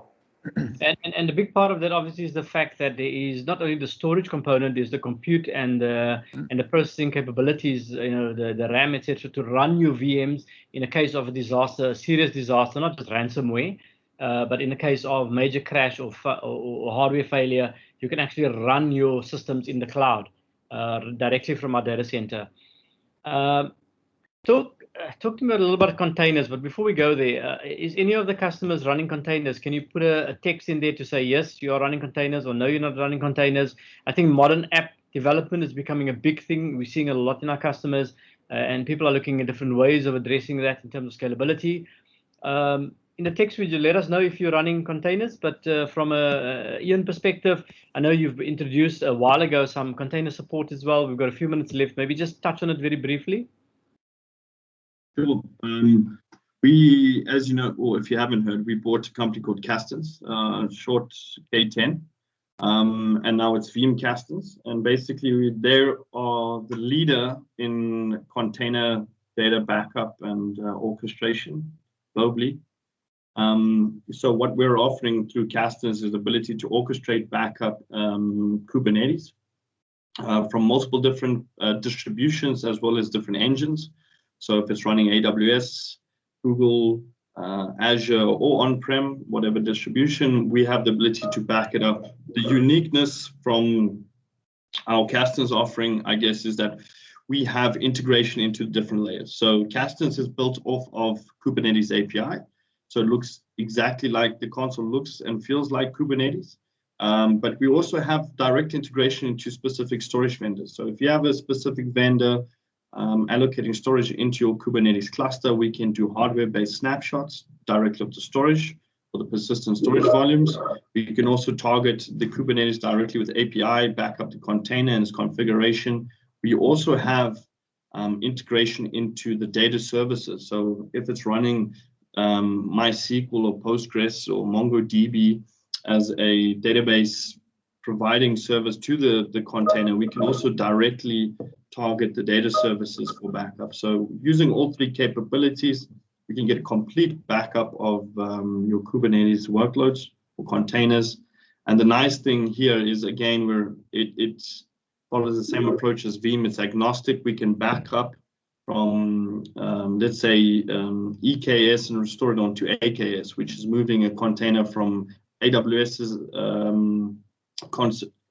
And the big part of that obviously is the fact that there is not only the storage component, there's the compute and the processing capabilities, the RAM, etc., to run your VMs in a case of a disaster, a serious disaster, not just ransomware, but in the case of major crash or hardware failure, you can actually run your systems in the cloud directly from our data center. Talk to me a little about containers, but before we go there, is any of the customers running containers? Can you put a text in there to say, yes, you are running containers, or no, you're not running containers? I think modern app development is becoming a big thing. We're seeing a lot in our customers, and people are looking at different ways of addressing that in terms of scalability. In the text, would you let us know if you're running containers? But from a Ian perspective, I know you've introduced a while ago some container support as well. We've got a few minutes left. Maybe just touch on it very briefly. Sure. We, as you know, or if you haven't heard, we bought a company called Castons, short K10, and now it's Veeam Castons. And basically, they are the leader in container data backup and orchestration globally. So what we're offering through Castons is the ability to orchestrate backup Kubernetes from multiple different distributions as well as different engines. So if it's running AWS, Google, Azure, or on-prem, whatever distribution, we have the ability to back it up. The uniqueness from our Castons offering, I guess, is that we have integration into different layers. So Castons is built off of Kubernetes API. So it looks exactly like the console looks and feels like Kubernetes. But we also have direct integration into specific storage vendors. So if you have a specific vendor allocating storage into your Kubernetes cluster, we can do hardware-based snapshots directly of the storage for the persistent storage volumes. We can also target the Kubernetes directly with API, back up the container and its configuration. We also have integration into the data services. So if it's running MySQL or Postgres or MongoDB as a database providing service to the container, we can also directly target the data services for backup. So using all three capabilities, we can get a complete backup of your Kubernetes workloads or containers. And the nice thing here is, again, it follows the same approach as Veeam. It's agnostic. We can back up from, let's say, EKS and restore it onto AKS, which is moving a container from AWS's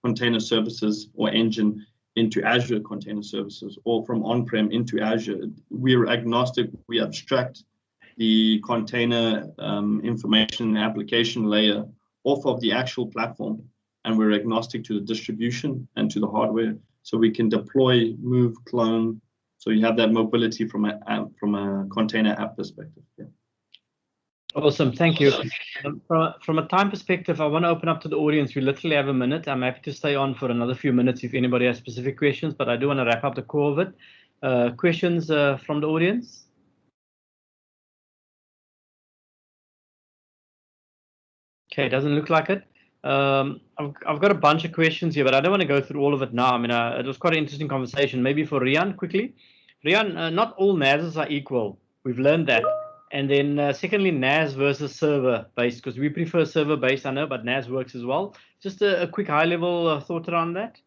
container services or engine into Azure container services, or from on-prem into Azure. We're agnostic. We abstract the container information application layer off of the actual platform, and we're agnostic to the distribution and to the hardware, so we can deploy, move, clone. So you have that mobility from a container app perspective. Yeah. Awesome, thank you. From a time perspective, I want to open up to the audience. We literally have a minute. I'm happy to stay on for another few minutes if anybody has specific questions, but I do want to wrap up the core of it. Questions from the audience? Okay, doesn't look like it. I've got a bunch of questions here, but I don't want to go through all of it now. I mean, it was quite an interesting conversation. Maybe for Rian, quickly. Rian, not all NASs are equal. We've learned that. And then secondly, NAS versus server-based, because we prefer server-based, I know, but NAS works as well. Just a quick high-level thought around that.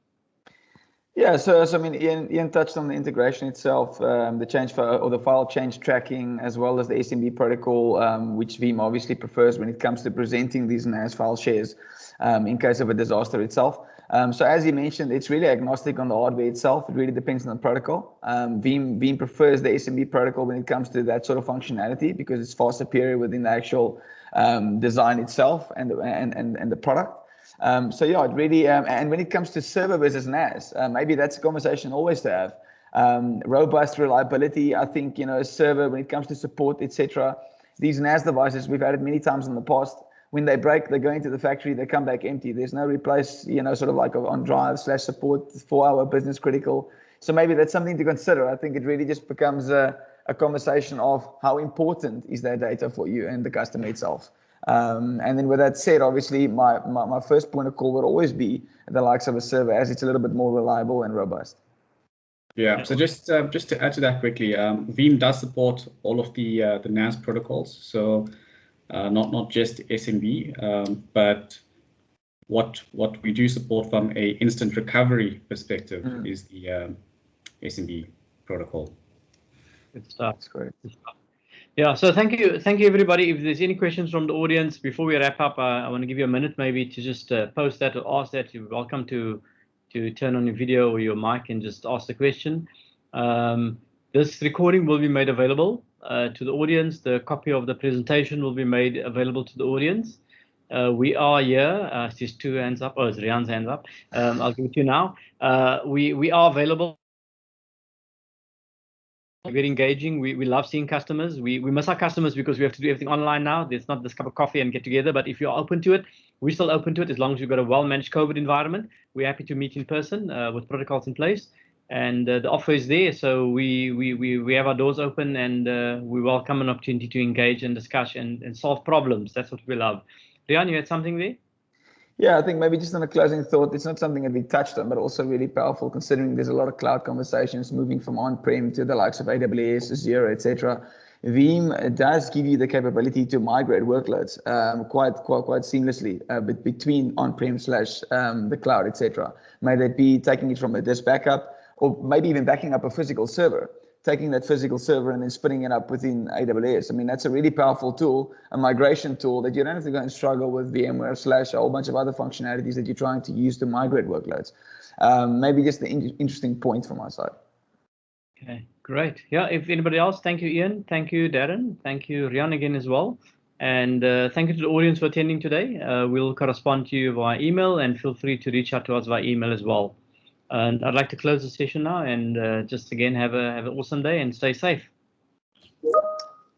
Yeah, so I mean, Ian touched on the integration itself, the change or the file change tracking, as well as the SMB protocol, which Veeam obviously prefers when it comes to presenting these NAS file shares in case of a disaster itself. So as you mentioned, it's really agnostic on the hardware itself. It really depends on the protocol. Veeam prefers the SMB protocol when it comes to that sort of functionality because it's far superior within the actual design itself and the product. So yeah, it really, and when it comes to server versus NAS, maybe that's a conversation always to have. Robust reliability, I think, server, when it comes to support, etc. These NAS devices, we've had it many times in the past. When they break, they go into the factory, they come back empty. There's no replace, sort of like on drive / support for our business critical. So maybe that's something to consider. I think it really just becomes a conversation of how important is that data for you and the customer itself. And then with that said, obviously, my first point of call would always be the likes of a server, as it's a little bit more reliable and robust. Yeah, so just to add to that quickly, Veeam does support all of the NAS protocols. So not just SMB, but what we do support from a instant recovery perspective is the SMB protocol. Good stuff. That's great. Good stuff. Yeah, so thank you everybody. If there's any questions from the audience before we wrap up, I want to give you a minute maybe to just post that or ask that. You're welcome to turn on your video or your mic and just ask the question. This recording will be made available to the audience. The copy of the presentation will be made available to the audience. We are here. There's two hands up. Oh, it's Rian's hands up. I'll give it to you now. We are available. Very engaging. We love seeing customers. We miss our customers because we have to do everything online now. There's not this cup of coffee and get together. But if you're open to it, we're still open to it as long as you've got a well-managed COVID environment. We're happy to meet in person with protocols in place. And the offer is there. So we have our doors open and we welcome an opportunity to engage and discuss and solve problems. That's what we love. Rian, you had something there? Yeah, I think maybe just on a closing thought, it's not something that we touched on, but also really powerful considering there's a lot of cloud conversations moving from on-prem to the likes of AWS, Azure, etc. Veeam does give you the capability to migrate workloads quite seamlessly between on-prem / the cloud, etc. May that be taking it from a disk backup or maybe even backing up a physical server, taking that physical server and then spinning it up within AWS. I mean, that's a really powerful tool, a migration tool that you don't have to go and struggle with VMware / a whole bunch of other functionalities that you're trying to use to migrate workloads. Maybe just the interesting point from my side. Okay, great. Yeah, if anybody else, thank you, Ian. Thank you, Darren. Thank you, Rian, again as well. And thank you to the audience for attending today. We'll correspond to you via email and feel free to reach out to us via email as well. And I'd like to close the session now and just again have an awesome day and stay safe.